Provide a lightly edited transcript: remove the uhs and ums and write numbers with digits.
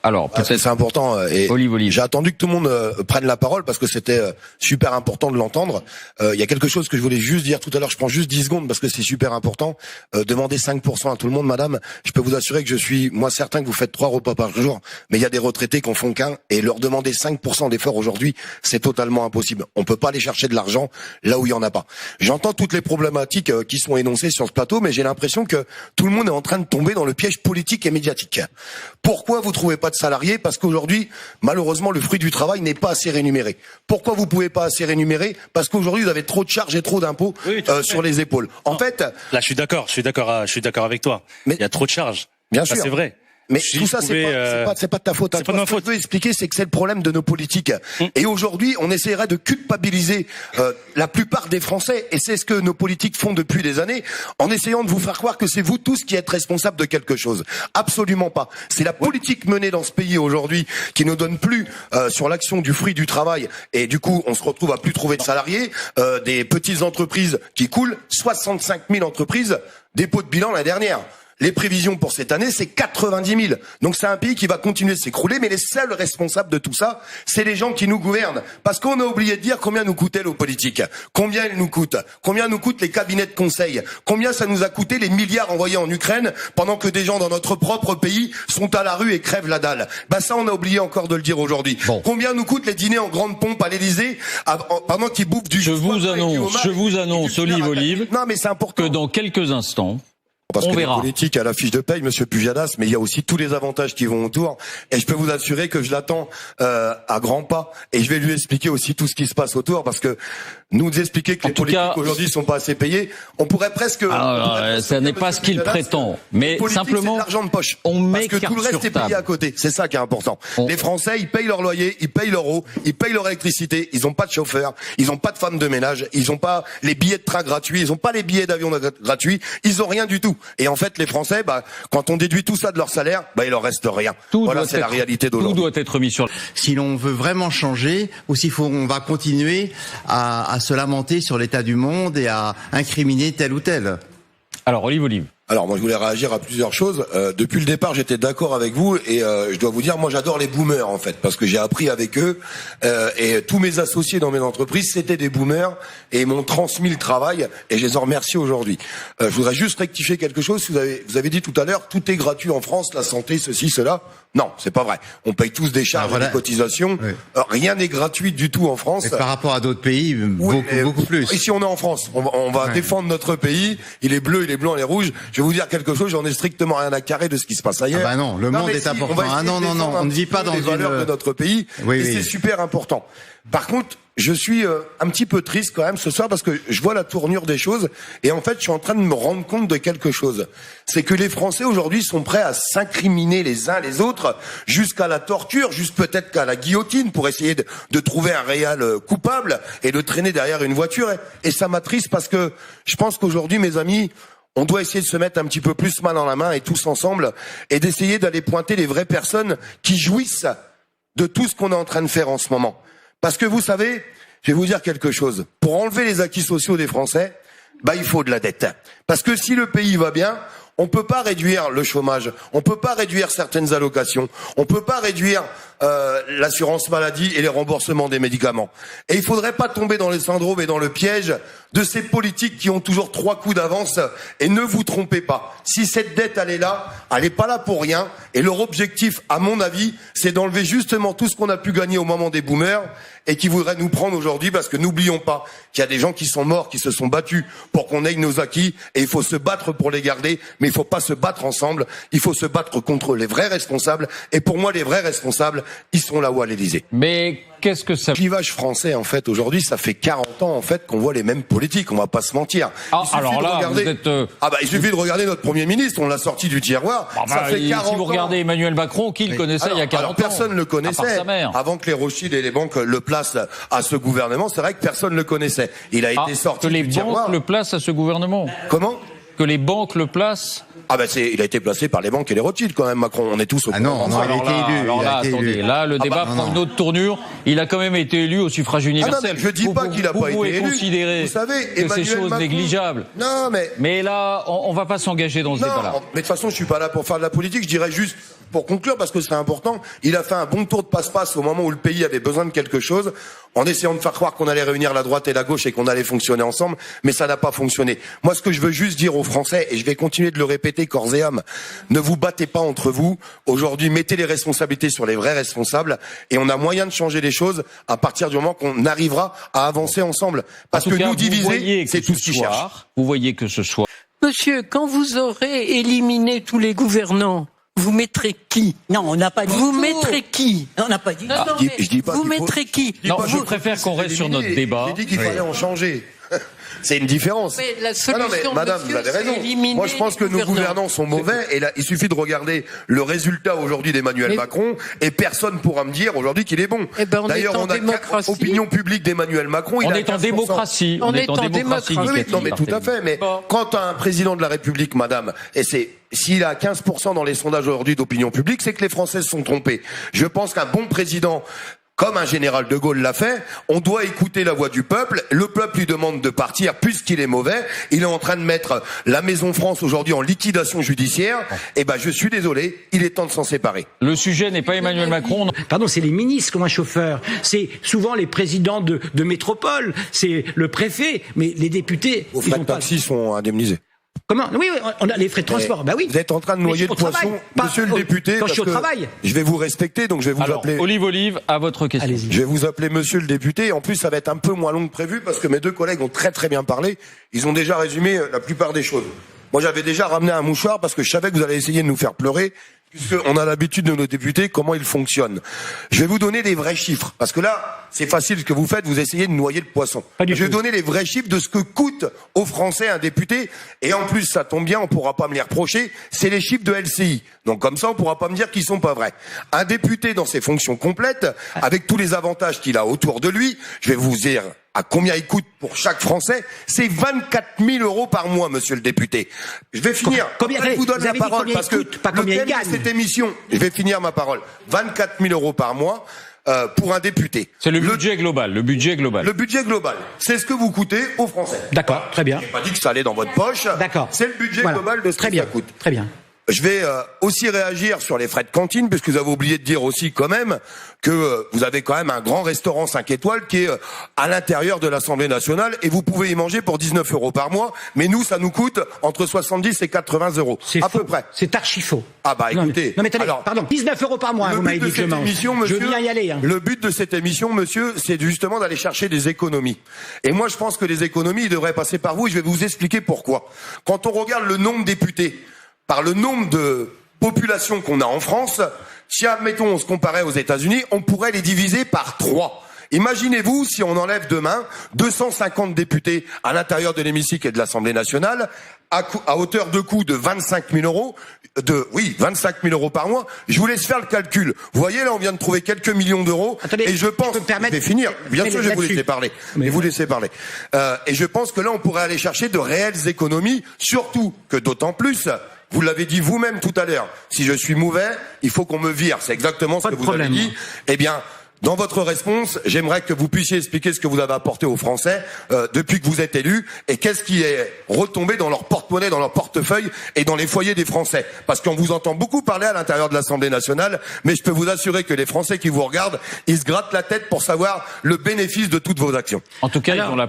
Alors, peut-être c'est important. Et Olive. j'ai attendu que tout le monde prenne la parole parce que c'était super important de l'entendre. Il y a quelque chose que je voulais juste dire tout à l'heure. Je prends juste 10 secondes parce que c'est super important. Demandez 5% à tout le monde, madame. Je peux vous assurer que je suis, moi, certain que vous faites 3 repas par jour. Mais il y a des retraités qui en font qu'un. Et leur demander 5% d'effort aujourd'hui, c'est totalement impossible. On peut pas aller chercher de l'argent là où il y en a pas. J'entends toutes les problématiques qui sont énoncées sur ce plateau, mais j'ai l'impression que tout le monde est en train de tomber dans le piège politique et médiatique. Pourquoi vous trouvez pas de salariés? Parce qu'aujourd'hui, malheureusement, le fruit du travail n'est pas assez rémunéré. Pourquoi vous pouvez pas assez rémunérer? Parce qu'aujourd'hui, vous avez trop de charges et trop d'impôts sur les épaules. En fait, là, je suis d'accord avec toi. Mais il y a trop de charges. Bien sûr, c'est vrai. Mais tout ça, c'est pas de ta faute. C'est pas de ma faute. Ce que je veux expliquer, c'est que c'est le problème de nos politiques. Et aujourd'hui, on essaierait de culpabiliser la plupart des Français, et c'est ce que nos politiques font depuis des années, en essayant de vous faire croire que c'est vous tous qui êtes responsables de quelque chose. Absolument pas. C'est la politique menée dans ce pays aujourd'hui qui ne donne plus sur l'action du fruit du travail, et du coup, on se retrouve à plus trouver de salariés, des petites entreprises qui coulent, 65 000 entreprises, dépôt de bilan l'année dernière. Les prévisions pour cette année, c'est 90 000. Donc c'est un pays qui va continuer de s'écrouler, mais les seuls responsables de tout ça, c'est les gens qui nous gouvernent. Parce qu'on a oublié de dire combien nous coûtaient nos politiques. Combien ils nous coûtent. Combien nous coûtent les cabinets de conseil. Combien ça nous a coûté les milliards envoyés en Ukraine pendant que des gens dans notre propre pays sont à la rue et crèvent la dalle. Bah ça, on a oublié encore de le dire aujourd'hui. Bon. Combien nous coûtent les dîners en grande pompe à l'Élysée pendant qu'ils bouffent du... Je vous annonce, Olive, non, mais c'est important. Que dans quelques instants, parce on que verra. Les politiques à la fiche de paye, monsieur Pujadas, mais il y a aussi tous les avantages qui vont autour. Et je peux vous assurer que je l'attends à grands pas. Et je vais lui expliquer aussi tout ce qui se passe autour, parce que nous expliquer que les politiques aujourd'hui sont pas assez payés, on pourrait presque... ça n'est pas ce qu'il prétend, mais simplement, l'argent de poche. On met parce que tout le reste est payé à côté. C'est ça qui est important. Les Français, ils payent leur loyer, ils payent leur eau, ils payent leur électricité, ils ont pas de chauffeur, ils ont pas de femme de ménage, ils ont pas les billets de train gratuits, ils ont pas les billets d'avion gratuits, ils ont rien du tout. Et en fait, les Français, quand on déduit tout ça de leur salaire, il leur reste rien. Voilà, c'est la réalité d'aujourd'hui. Tout doit être mis sur... Si l'on veut vraiment changer, ou on va continuer à se lamenter sur l'état du monde et à incriminer tel ou tel. Alors, Olive. Alors moi je voulais réagir à plusieurs choses. Depuis le départ j'étais d'accord avec vous et je dois vous dire moi j'adore les boomers en fait parce que j'ai appris avec eux et tous mes associés dans mes entreprises c'était des boomers et ils m'ont transmis le travail et je les en remercie aujourd'hui. Je voudrais juste rectifier quelque chose. Vous avez dit tout à l'heure tout est gratuit en France, la santé, ceci, cela. Non, c'est pas vrai. On paye tous des charges et des cotisations. Oui. Rien n'est gratuit du tout en France. Mais par rapport à d'autres pays, beaucoup plus. Ici on est en France. On va défendre notre pays. Il est bleu, il est blanc, il est rouge. Je vais vous dire quelque chose, j'en ai strictement rien à carrer de ce qui se passe ailleurs. Ah bah non, le monde est important. Non, on ne vit pas dans les valeurs de notre pays. Et c'est super important. Par contre, je suis un petit peu triste quand même ce soir parce que je vois la tournure des choses et en fait je suis en train de me rendre compte de quelque chose. C'est que les Français aujourd'hui sont prêts à s'incriminer les uns les autres jusqu'à la torture, juste peut-être qu'à la guillotine pour essayer de trouver un réel coupable et de traîner derrière une voiture. Et ça m'attriste parce que je pense qu'aujourd'hui mes amis, on doit essayer de se mettre un petit peu plus main dans la main et tous ensemble et d'essayer d'aller pointer les vraies personnes qui jouissent de tout ce qu'on est en train de faire en ce moment. Parce que vous savez, je vais vous dire quelque chose. Pour enlever les acquis sociaux des Français, il faut de la dette. Parce que si le pays va bien, on peut pas réduire le chômage, on peut pas réduire certaines allocations, on peut pas réduire l'assurance maladie et les remboursements des médicaments. Et il faudrait pas tomber dans les syndromes et dans le piège de ces politiques qui ont toujours 3 coups d'avance. Et ne vous trompez pas, si cette dette elle est pas là pour rien. Et leur objectif, à mon avis, c'est d'enlever justement tout ce qu'on a pu gagner au moment des boomers et qui voudraient nous prendre aujourd'hui, parce que n'oublions pas qu'il y a des gens qui sont morts, qui se sont battus pour qu'on ait nos acquis, et il faut se battre pour les garder, mais il faut pas se battre ensemble, il faut se battre contre les vrais responsables, et pour moi les vrais responsables, ils sont là-haut à l'Élysée. Mais qu'est-ce que ça... Le clivage français, en fait, aujourd'hui, ça fait 40 ans, en fait, qu'on voit les mêmes politiques, on va pas se mentir. Il suffit de regarder notre Premier ministre, on l'a sorti du tiroir, ça fait 40 ans. Si vous regardez Emmanuel Macron, qui le connaissait il y a 40 ans? Personne ne le connaissait. Avant que les Rothschild et les banques le placent à ce gouvernement, c'est vrai que personne ne le connaissait. Il a été sorti du tiroir. Que les banques le placent à ce gouvernement? Comment? Que les banques le placent? Il a été placé par les banques et les Rothschild quand même, Macron. On est tous au courant. Il a été élu. Là, le débat prend une autre tournure. Il a quand même été élu au suffrage universel. Je dis pas qu'il a pas été élu. Vous pouvez considérer que c'est chose négligeable. Non, mais là, on va pas s'engager dans ce débat-là. Mais de toute façon, je suis pas là pour faire de la politique. Je dirais juste, pour conclure, parce que c'est important, il a fait un bon tour de passe-passe au moment où le pays avait besoin de quelque chose, en essayant de faire croire qu'on allait réunir la droite et la gauche et qu'on allait fonctionner ensemble, mais ça n'a pas fonctionné. Moi, ce que je veux juste dire aux Français, et je vais continuer de le répéter corps et âme, ne vous battez pas entre vous. Aujourd'hui, mettez les responsabilités sur les vrais responsables, et on a moyen de changer les choses à partir du moment qu'on arrivera à avancer ensemble. Parce que nous diviser, c'est tout ce qu'ils cherchent. Vous voyez que ce soit. Monsieur, quand vous aurez éliminé tous les gouvernants, vous mettrez qui? Non, on n'a pas dit Vous tout. mettrez qui? On n'a pas dit. Non, non, je dis pas vous qu'il faut- mettrez qui? Non, je préfère qu'on reste sur notre débat. J'ai dit qu'il fallait en changer. C'est une différence. Mais la Ah solution, non, mais madame, monsieur, vous avez raison. c'est éliminer Moi, je pense que les nos gouvernants. gouvernants sont mauvais. Et là, il suffit de regarder le résultat aujourd'hui d'Emmanuel Mais- Macron, et personne pourra me dire aujourd'hui qu'il est bon. Eh ben, on D'ailleurs, est en on a démocratie. opinion publique d'Emmanuel Macron. Il On a est en 15%. démocratie. On est en démocratie. Oui, Cathy non, mais tout à fait. Mais Bon. quand un président de la République, madame, et s'il a 15% dans les sondages aujourd'hui d'opinion publique, c'est que les Français se sont trompés. Je pense qu'un bon président, comme un général de Gaulle l'a fait, on doit écouter la voix du peuple. Le peuple lui demande de partir puisqu'il est mauvais. Il est en train de mettre la Maison France aujourd'hui en liquidation judiciaire. Eh ben, je suis désolé, il est temps de s'en séparer. Le sujet n'est pas Emmanuel Macron. Pardon, c'est les ministres comme un chauffeur. C'est souvent les présidents de métropole. C'est le préfet. Mais les députés, Vos ils frais ont de pas. taxi sont indemnisés. Comment? Oui, oui, on a les frais de transport. Bah oui. Vous êtes en train de Mais noyer je le suis au travail. poisson, Pas- monsieur le député. Quand je suis au parce que travail. Je vais vous respecter, donc je vais vous Alors, appeler. Olive, à votre question. Allez-y. Je vais vous appeler monsieur le député. En plus, ça va être un peu moins long que prévu parce que mes deux collègues ont très très bien parlé. Ils ont déjà résumé la plupart des choses. Moi, j'avais déjà ramené un mouchoir parce que je savais que vous allez essayer de nous faire pleurer, puisqu'on a l'habitude de nos députés, comment ils fonctionnent. Je vais vous donner des vrais chiffres, parce que là, c'est facile ce que vous faites, vous essayez de noyer le poisson. Pas du Je vais tout. donner les vrais chiffres de ce que coûte aux Français un député, et en plus, ça tombe bien, on pourra pas me les reprocher, c'est les chiffres de LCI. Donc comme ça, on pourra pas me dire qu'ils sont pas vrais. Un député dans ses fonctions complètes, avec tous les avantages qu'il a autour de lui, je vais vous dire à combien il coûte pour chaque Français, c'est 24 000 euros par mois, monsieur le député. Je vais finir. Combien- Après, je vous donne vous la avez dit parole combien parce il que coûte, pas le combien il thème de gagne. cette émission, je vais finir ma parole. 24 000 euros par mois pour un député. C'est le budget global. Le budget global. Le budget global, c'est ce que vous coûtez aux Français. D'accord, très bien. J'ai pas dit que ça allait dans votre poche. D'accord. C'est le budget Voilà. global de ce Très que bien. ça coûte. Très bien. Je vais aussi réagir sur les frais de cantine, puisque vous avez oublié de dire aussi quand même que vous avez quand même un grand restaurant 5 étoiles qui est à l'intérieur de l'Assemblée nationale et vous pouvez y manger pour 19 euros par mois. Mais nous, ça nous coûte entre 70 et 80 euros. C'est À faux. peu près. C'est archi faux. Ah bah écoutez. Non mais attendez, alors, pardon. 19 euros par mois, le vous but m'avez de dit que je cette mange. émission, monsieur, Je veux bien y aller. Hein. Le but de cette émission, monsieur, c'est justement d'aller chercher des économies. Et moi, je pense que les économies devraient passer par vous et je vais vous expliquer pourquoi. Quand on regarde le nombre de députés par le nombre de population qu'on a en France, si admettons on se comparait aux États-Unis, on pourrait les diviser par 3. Imaginez-vous si on enlève demain 250 députés à l'intérieur de l'hémicycle et de l'Assemblée nationale à hauteur de coût de 25 000 euros, 25 000 euros par mois. Je vous laisse faire le calcul. Vous voyez, là, on vient de trouver quelques millions d'euros. Attendez, et je pense, je peux me permettre- je vais finir. Bien Mais sûr, je vais vous là-dessus. laisser parler. Mais- Et vous laissez parler. Et je pense que là, on pourrait aller chercher de réelles économies, surtout que d'autant plus, vous l'avez dit vous-même tout à l'heure, si je suis mauvais, il faut qu'on me vire. C'est exactement ce Pas que de vous problème. avez dit. Eh bien, dans votre réponse, j'aimerais que vous puissiez expliquer ce que vous avez apporté aux Français depuis que vous êtes élus et qu'est-ce qui est retombé dans leur porte-monnaie, dans leur portefeuille et dans les foyers des Français. Parce qu'on vous entend beaucoup parler à l'intérieur de l'Assemblée nationale, mais je peux vous assurer que les Français qui vous regardent, ils se grattent la tête pour savoir le bénéfice de toutes vos actions. En tout cas, ils ont la